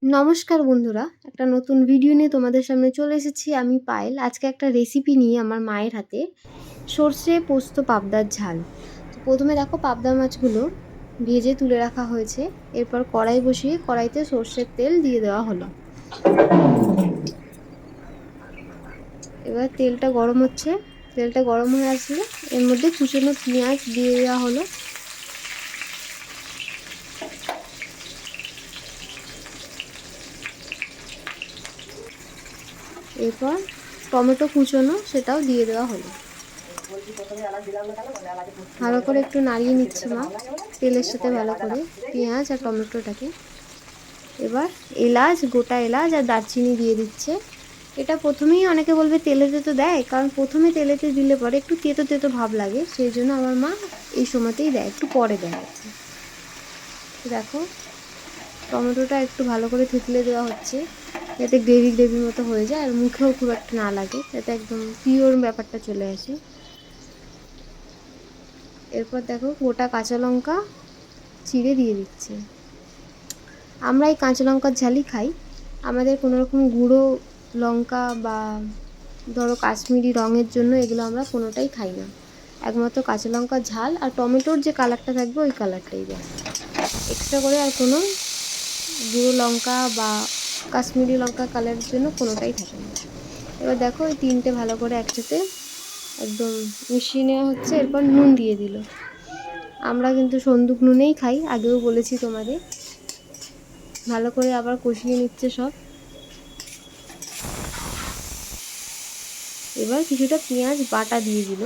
নমস্কার বন্ধুরা, একটা নতুন ভিডিও নিয়ে তোমাদের সামনে চলে এসেছি। আমি পায়েল। আজকে একটা রেসিপি নিয়ে আমার মায়ের হাতে সর্ষে পোস্ত পাবদার ঝাল। তো প্রথমে দেখো পাবদা মাছগুলো ভেজে তুলে রাখা হয়েছে। এরপর কড়াই বসিয়ে কড়াইতে সর্ষের তেল দিয়ে দেওয়া হলো। এবার তেলটা গরম হচ্ছে। তেলটা গরম হয়ে আসলে এর মধ্যে কুচনো পেঁয়াজ দিয়ে দেওয়া হলো। এরপর টমেটো কুচনো সেটাও দিয়ে দেওয়া হলো। ভালো করে একটু নাড়িয়ে নিচ্ছে মা তেলের সাথে ভালো করে পেঁয়াজ আর টমেটোটাকে। এবার এলাচ, গোটা এলাচ আর দারচিনি দিয়ে দিচ্ছে। এটা প্রথমেই অনেকে বলবে তেলেতে তো দেয়, কারণ প্রথমে তেলেতে দিলে পরে একটু তেতো তেতো ভাব লাগে, সেই জন্য আমার মা এই সময়তেই দেয়, একটু পরে দেয় আর কি। দেখো টমেটোটা একটু ভালো করে থেতলে দেওয়া হচ্ছে যাতে গ্রেভি গ্রেভি মতো হয়ে যায় আর মুখেও খুব একটা না লাগে, যাতে একদম পিওর ব্যাপারটা চলে আসে। এরপর দেখো গোটা কাঁচা লঙ্কা চিড়ে দিয়ে দিচ্ছে। আমরা এই কাঁচা লঙ্কার ঝালই খাই। আমাদের কোনো রকম গুঁড়ো লঙ্কা বা ধরো কাশ্মীরি রঙের জন্য এগুলো আমরা কোনোটাই খাই না। একমাত্র কাঁচা লঙ্কার ঝাল আর টমেটোর যে কালারটা থাকবে ওই কালারটাই দেয়, এক্সট্রা করে আর কোনো গুঁড়ো লঙ্কা বা কাশ্মীরি লঙ্কা কালারের জন্য কোনোটাই থাকে না। এবার দেখো এই তিনটে ভালো করে একসাথে একদম মিশিয়ে নেওয়া হচ্ছে। এরপর নুন দিয়ে দিল। আমরা কিন্তু সন্দুক নুনেই খাই, আগেও বলেছি তোমাদের। ভালো করে আবার কষিয়ে নিচ্ছে সব। এবার কিছুটা পেঁয়াজ বাটা দিয়ে দিল,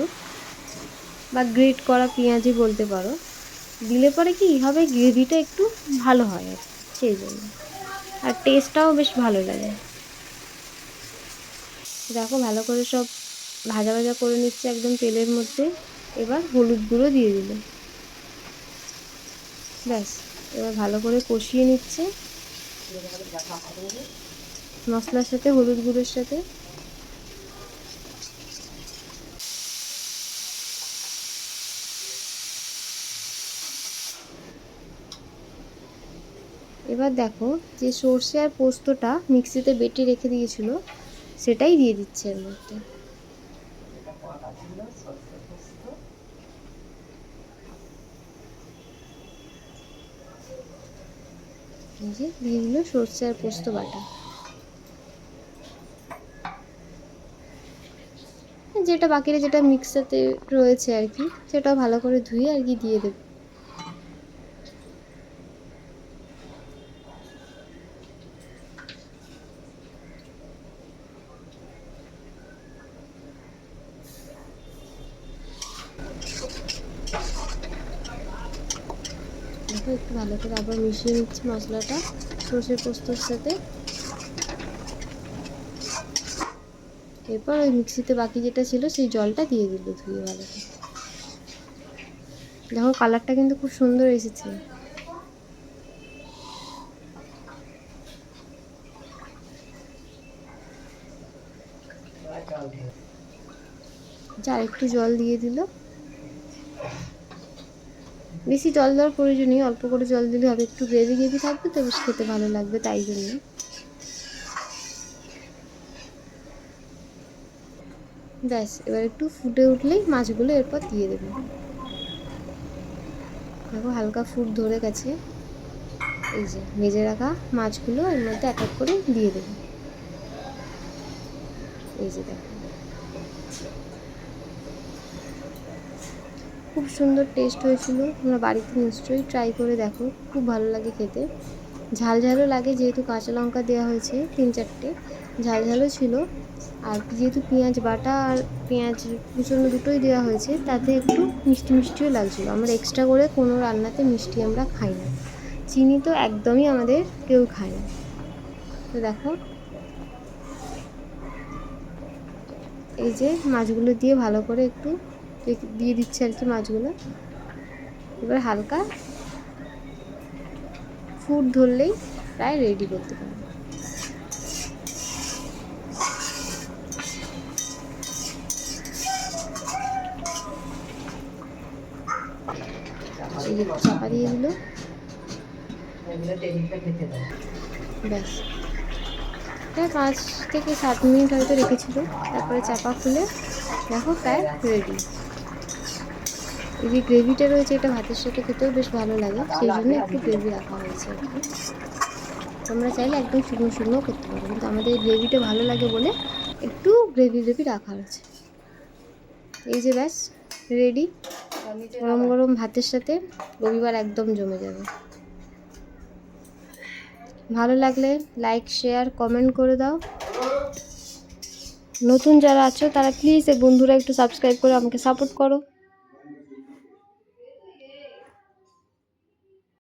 বা গ্রেট করা পেঁয়াজই বলতে পারো। দিলে পরে কি হবে, গ্রেভিটা একটু ভালো হয় আর সেই জন্য, আর টেস্টটাও বেশ ভালো লাগে। দেখো ভালো করে সব ভাজা ভাজা করে নিচ্ছে একদম তেলের মধ্যে। এবার হলুদ গুঁড়ো দিয়ে দিল। ব্যাস, এবার ভালো করে কষিয়ে নিচ্ছে মশলার সাথে, হলুদ গুঁড়োর সাথে। এবার দেখো যে সর্ষে আর পোস্তটা মিক্সিতে বেটে রেখে দিয়েছিল সেটাই দিয়ে দিচ্ছে এর মধ্যে। এই যে দিয়ে দিল সর্ষে আর পোস্ত বাটা, যেটা বাকিরা যেটা মিক্সারতে রয়েছে আর কি, সেটাও ভালো করে ধুয়ে আর কি দিয়ে দেবে। দেখো একটু ভালো করে আবার মিশিয়ে নিচ্ছি মশলাটা সর্ষে পোস্তর সাথে। এরপর ওই মিক্সিতে বাকি যেটা ছিল সেই জলটা দিয়ে দিল ধুয়ে ভালো করে। দেখো কালারটা কিন্তু খুব সুন্দর এসেছে। আর একটু জল দিয়ে দিল। বেশি জল দেওয়ার প্রয়োজন নেই, অল্প করে জল দিলে হবে, একটু গ্রেভি গ্রেভি থাকবে তো বেশ খেতে ভালো লাগবে, তাই জন্য। ব্যাস, এবার একটু ফুটে উঠলেই মাছগুলো এরপর দিয়ে দেবে। দেখো হালকা ফুট ধরে গেছে। এই যে ভেজে রাখা মাছগুলো এর মধ্যে এক এক করে দিয়ে দেবে। এই যে দেখো খুব সুন্দর টেস্ট হয়েছিল। তোমরা বাড়িতে নিশ্চয়ই ট্রাই করে দেখো, খুব ভালো লাগে খেতে। ঝাল ঝালও লাগে, যেহেতু কাঁচা লঙ্কা দেওয়া হয়েছে 3-4টে, ঝাল ঝালও ছিল। আর যেহেতু পেঁয়াজ বাটা আর পেঁয়াজ কুচনো দুটোই দেওয়া হয়েছে, তাতে একটু মিষ্টি মিষ্টিও লাগছিলো। আমরা এক্সট্রা করে কোনো রান্নাতে মিষ্টি আমরা খাই না, চিনি তো একদমই আমাদের কেউ খায় না। তো দেখো এই যে মাছগুলো দিয়ে ভালো করে একটু দিয়ে দিচ্ছে আর কি মাছগুলো। এবার হালকা ফুট ধরলেই প্রায় রেডি করতে পারবো। চাপা দিয়ে দিল। ব্যাস, এটা 5 থেকে 7 মিনিট হয়তো রেখেছিল। তারপরে চাপা খুলে দেখো প্রায় রেডি। এই যে গ্রেভিটা রয়েছে এটা ভাতের সাথে খেতেও বেশ ভালো লাগে, সেই জন্য একটু গ্রেভি রাখা হয়েছে আর কি। তোমরা চাইলে একদম শুকনো শুকনো করতে পারো, কিন্তু আমাদের গ্রেভিটা ভালো লাগে বলে একটু গ্রেভি গ্রেভি রাখা হয়েছে। এই যে ব্যাস রেডি, গরম গরম ভাতের সাথে রবিবার একদম জমে যাবে। ভালো লাগলে লাইক শেয়ার কমেন্ট করে দাও। নতুন যারা আছো তারা প্লিজ এই বন্ধুরা একটু সাবস্ক্রাইব করে আমাকে সাপোর্ট করো।